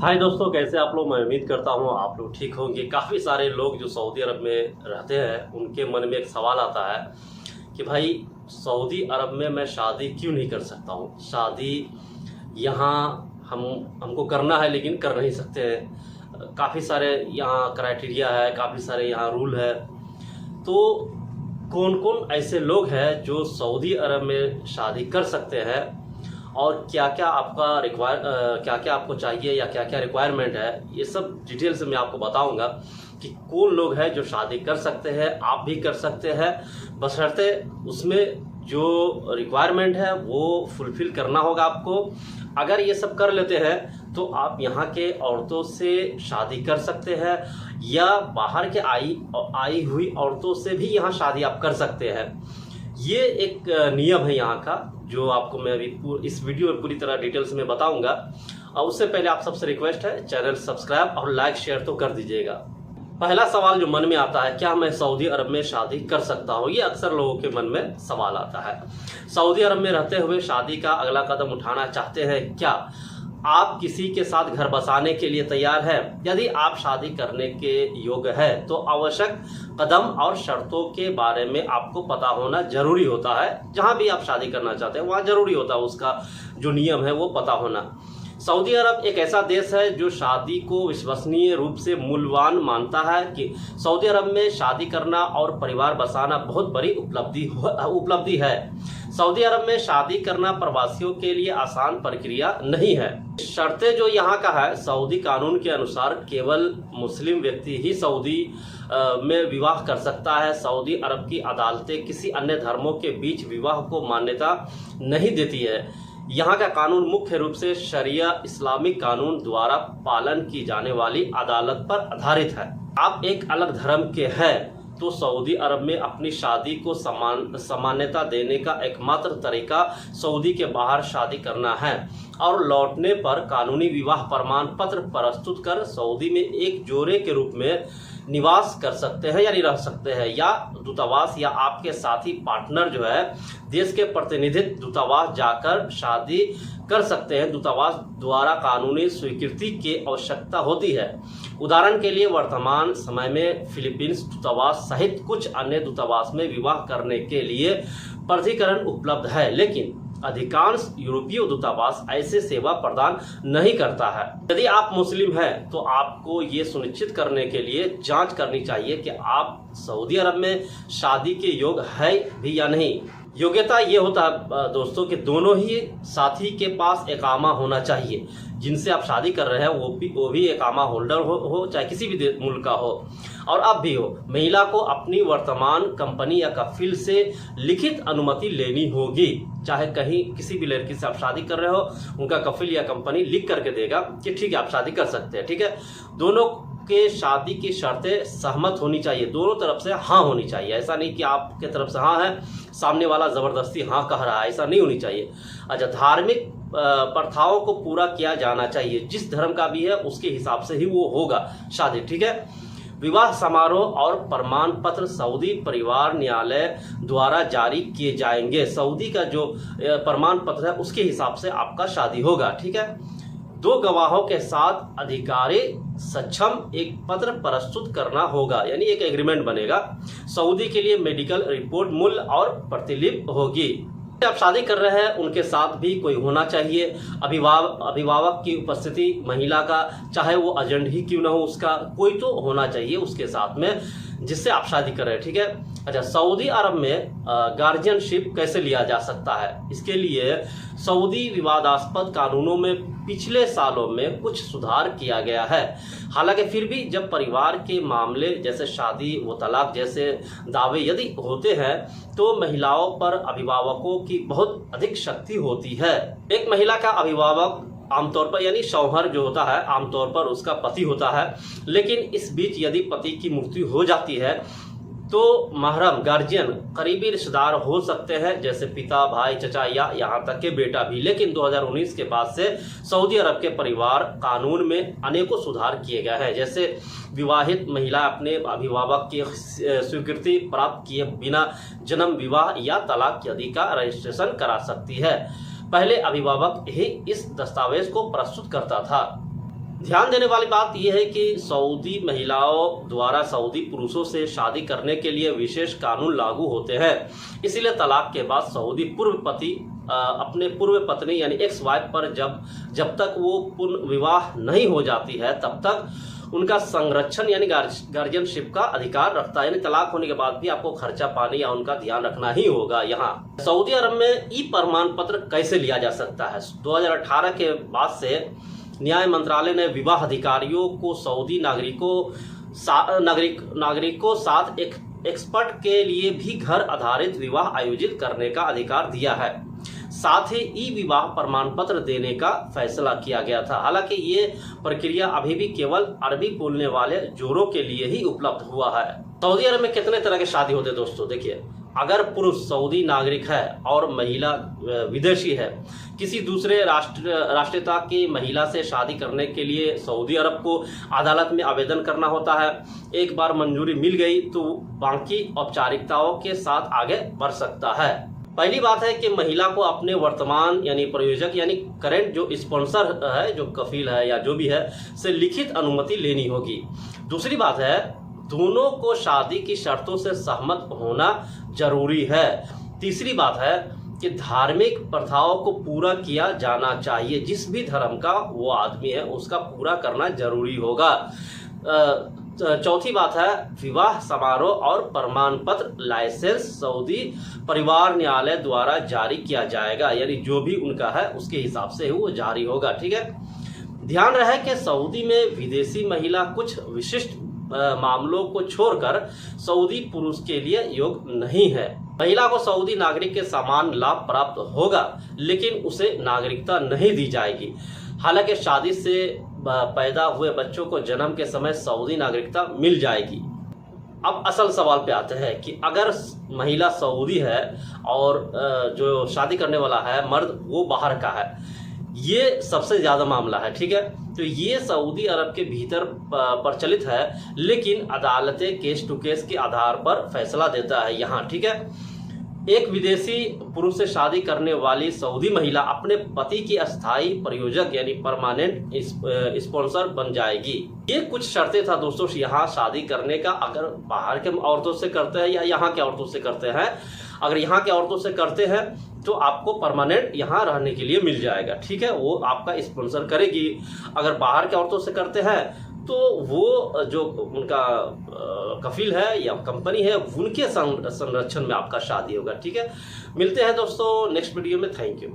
हाय दोस्तों, कैसे आप लोग। मैं उम्मीद करता हूँ आप लोग ठीक होंगे। काफ़ी सारे लोग जो सऊदी अरब में रहते हैं उनके मन में एक सवाल आता है कि भाई सऊदी अरब में मैं शादी क्यों नहीं कर सकता हूँ। शादी यहाँ हमको करना है लेकिन कर नहीं सकते हैं। काफ़ी सारे यहाँ क्राइटेरिया है, काफ़ी सारे यहाँ रूल है। तो कौन कौन ऐसे लोग हैं जो सऊदी अरब में शादी कर सकते हैं और क्या क्या आपको चाहिए या क्या क्या रिक्वायरमेंट है, ये सब डिटेल से मैं आपको बताऊंगा कि कौन लोग हैं जो शादी कर सकते हैं। आप भी कर सकते हैं, बशर्ते उसमें जो रिक्वायरमेंट है वो फुलफिल करना होगा आपको। अगर ये सब कर लेते हैं तो आप यहाँ के औरतों से शादी कर सकते हैं या बाहर के आई हुई औरतों से भी यहाँ शादी आप कर सकते हैं। ये एक नियम है यहाँ का, जो आपको मैं अभी इस वीडियो में पूरी तरह डिटेल्स में बताऊंगा। और उससे पहले आप सबसे रिक्वेस्ट है, चैनल सब्सक्राइब और लाइक शेयर तो कर दीजिएगा। पहला सवाल जो मन में आता है, क्या मैं सऊदी अरब में शादी कर सकता हूँ। ये अक्सर लोगों के मन में सवाल आता है। सऊदी अरब में रहते हुए शादी का अगला कदम उठाना चाहते हैं क्या? आप किसी के साथ घर बसाने के लिए तैयार है? यदि आप शादी करने के योग्य है तो आवश्यक कदम और शर्तों के बारे में आपको पता होना जरूरी होता है। जहां भी आप शादी करना चाहते हैं वहां जरूरी होता है उसका जो नियम है वो पता होना। सऊदी अरब एक ऐसा देश है जो शादी को विश्वसनीय रूप से मूल्यवान मानता है कि सऊदी अरब में शादी करना और परिवार बसाना बहुत बड़ी उपलब्धि है। सऊदी अरब में शादी करना प्रवासियों के लिए आसान प्रक्रिया नहीं है। शर्तें जो यहाँ का है, सऊदी कानून के अनुसार केवल मुस्लिम व्यक्ति ही सऊदी में विवाह कर सकता है। सऊदी अरब की अदालतें किसी अन्य धर्मों के बीच विवाह को मान्यता नहीं देती है। यहाँ का कानून मुख्य रूप से शरिया इस्लामिक कानून द्वारा पालन की जाने वाली अदालत पर आधारित है। आप एक अलग धर्म के हैं तो सऊदी अरब में अपनी शादी को सामान्यता देने का एकमात्र तरीका सऊदी के बाहर शादी करना है और लौटने पर कानूनी विवाह प्रमाण पत्र प्रस्तुत कर सऊदी में एक जोड़े के रूप में निवास कर सकते हैं यानी रह सकते हैं, या दूतावास या आपके साथी पार्टनर जो है देश के प्रतिनिधित्व दूतावास जाकर शादी कर सकते हैं। दूतावास द्वारा कानूनी स्वीकृति की आवश्यकता होती है। उदाहरण के लिए वर्तमान समय में फिलीपींस दूतावास सहित कुछ अन्य दूतावास में विवाह करने के लिए प्राधिकरण उपलब्ध है, लेकिन अधिकांश यूरोपीय दूतावास ऐसे सेवा प्रदान नहीं करता है। यदि आप मुस्लिम हैं तो आपको ये सुनिश्चित करने के लिए जांच करनी चाहिए कि आप सऊदी अरब में शादी के योग्य है भी या नहीं। योग्यता ये होता है दोस्तों कि दोनों ही साथी के पास इकामा होना चाहिए। जिनसे आप शादी कर रहे हैं वो भी इकामा होल्डर हो चाहे किसी भी मुल्क का हो, और अब भी हो। महिला को अपनी वर्तमान कंपनी या कफिल से लिखित अनुमति लेनी होगी। चाहे कहीं किसी भी लड़की से आप शादी कर रहे हो, उनका कफिल या कंपनी लिख करके देगा कि ठीक है आप शादी कर सकते हैं। ठीक है, दोनों के शादी की शर्तें सहमत होनी चाहिए, दोनों तरफ से हाँ होनी चाहिए। ऐसा नहीं कि आपके तरफ से हाँ है, सामने वाला जबरदस्ती हाँ कह रहा है, ऐसा नहीं होनी चाहिए। अच्छा, धार्मिक प्रथाओं को पूरा किया जाना चाहिए। जिस धर्म का भी है उसके हिसाब से ही वो होगा शादी। ठीक है, विवाह समारोह और प्रमाण पत्र सऊदी परिवार न्यायालय द्वारा जारी किए जाएंगे। सऊदी का जो प्रमाण पत्र है उसके हिसाब से आपका शादी होगा। ठीक है, दो गवाहों के साथ अधिकारी सक्षम एक पत्र प्रस्तुत करना होगा, यानी एक एग्रीमेंट बनेगा। सऊदी के लिए मेडिकल रिपोर्ट मूल्य और प्रतिलिपि होगी। आप शादी कर रहे हैं उनके साथ भी कोई होना चाहिए। अभिभावक की उपस्थिति, महिला का चाहे वो एजेंट ही क्यों ना हो, उसका कोई तो होना चाहिए उसके साथ में जिससे आप शादी कर रहे हैं। ठीक है, अच्छा, सऊदी अरब में गार्जियनशिप कैसे लिया जा सकता है? इसके लिए सऊदी विवादास्पद कानूनों में पिछले सालों में कुछ सुधार किया गया है। हालांकि फिर भी जब परिवार के मामले जैसे शादी व तलाक जैसे दावे यदि होते हैं तो महिलाओं पर अभिभावकों की बहुत अधिक शक्ति होती है। एक महिला का अभिभावक आमतौर पर यानी शौहर जो होता है आमतौर पर उसका पति होता है, लेकिन इस बीच यदि पति की मृत्यु हो जाती है तो महरम गार्जियन करीबी रिश्तेदार हो सकते हैं, जैसे पिता, भाई, चचा या यहाँ तक के बेटा भी। लेकिन 2019 के बाद से सऊदी अरब के परिवार कानून में अनेकों सुधार किए गए हैं, जैसे विवाहित महिला अपने अभिभावक की स्वीकृति प्राप्त किए बिना जन्म, विवाह या तलाक आदि का रजिस्ट्रेशन करा सकती है। पहले अभिभावक ही इस दस्तावेज को प्रस्तुत करता था। ध्यान देने वाली बात यह है कि सऊदी महिलाओं द्वारा सऊदी पुरुषों से शादी करने के लिए विशेष कानून लागू होते हैं। इसीलिए तलाक के बाद सऊदी पूर्व पति अपने पूर्व पत्नी यानी एक्स वाइफ पर जब तक वो पुनः विवाह नहीं हो जाती है तब तक उनका संरक्षण यानी गार्जियनशिप का अधिकार रखता है। यानी तलाक होने के बाद भी आपको खर्चा पानी या उनका ध्यान रखना ही होगा। यहाँ सऊदी अरब में ई प्रमाण पत्र कैसे लिया जा सकता है? 2018 के बाद से न्याय मंत्रालय ने विवाह अधिकारियों को सऊदी नागरिकों साथ एक एक्सपर्ट के लिए भी घर आधारित विवाह आयोजित करने का अधिकार दिया है। साथ ही ई विवाह प्रमाण पत्र देने का फैसला किया गया था। हालांकि ये प्रक्रिया अभी भी केवल अरबी बोलने वाले जोड़ों के लिए ही उपलब्ध हुआ है। सऊदी अरब में कितने तरह के शादी होते हैं दोस्तों? देखिए, अगर पुरुष सऊदी नागरिक है और महिला विदेशी है, किसी दूसरे राष्ट्रीयता की महिला से शादी करने के लिए सऊदी अरब को अदालत में आवेदन करना होता है। एक बार मंजूरी मिल गई तो बाकी औपचारिकताओं के साथ आगे बढ़ सकता है। पहली बात है कि महिला को अपने वर्तमान यानी प्रयोजक यानी करेंट जो स्पॉन्सर है, जो कफील है या जो भी है, से लिखित अनुमति लेनी होगी। दूसरी बात है, दोनों को शादी की शर्तों से सहमत होना जरूरी है। तीसरी बात है कि धार्मिक प्रथाओं को पूरा किया जाना चाहिए। जिस भी धर्म का वो आदमी है उसका पूरा करना जरूरी होगा। चौथी बात है, विवाह समारोह और प्रमाण पत्र लाइसेंस सऊदी परिवार न्यायालय द्वारा जारी किया जाएगा। यानी जो भी उनका है उसके हिसाब से वो जारी होगा। ठीक है, ध्यान रहे कि सऊदी में विदेशी महिला कुछ विशिष्ट मामलों को छोड़कर सऊदी पुरुष के लिए योग्य नहीं है। महिला को सऊदी नागरिक के समान लाभ प्राप्त होगा, लेकिन उसे नागरिकता नहीं दी जाएगी। हालांकि शादी से पैदा हुए बच्चों को जन्म के समय सऊदी नागरिकता मिल जाएगी। अब असल सवाल पे आते हैं कि अगर महिला सऊदी है और जो शादी करने वाला है मर्द वो बाहर का है, ये सबसे ज़्यादा मामला है। ठीक है, तो ये सऊदी अरब के भीतर प्रचलित है, लेकिन अदालतें केस टू केस के आधार पर फैसला देता है यहाँ। ठीक है, एक विदेशी पुरुष से शादी करने वाली सऊदी महिला अपने पति की अस्थायी प्रयोजक यानी परमानेंट स्पॉन्सर बन जाएगी। ये कुछ शर्तें था दोस्तों यहाँ शादी करने का। अगर बाहर के औरतों से करते हैं या यहाँ के औरतों से करते हैं, अगर यहाँ के औरतों से करते हैं तो आपको परमानेंट यहाँ रहने के लिए मिल जाएगा। ठीक है, वो आपका स्पॉन्सर करेगी। अगर बाहर के औरतों से करते हैं तो वो जो उनका कफील है या कंपनी है उनके संरक्षण में आपका शादी होगा। ठीक है, मिलते हैं दोस्तों नेक्स्ट वीडियो में। Thank you.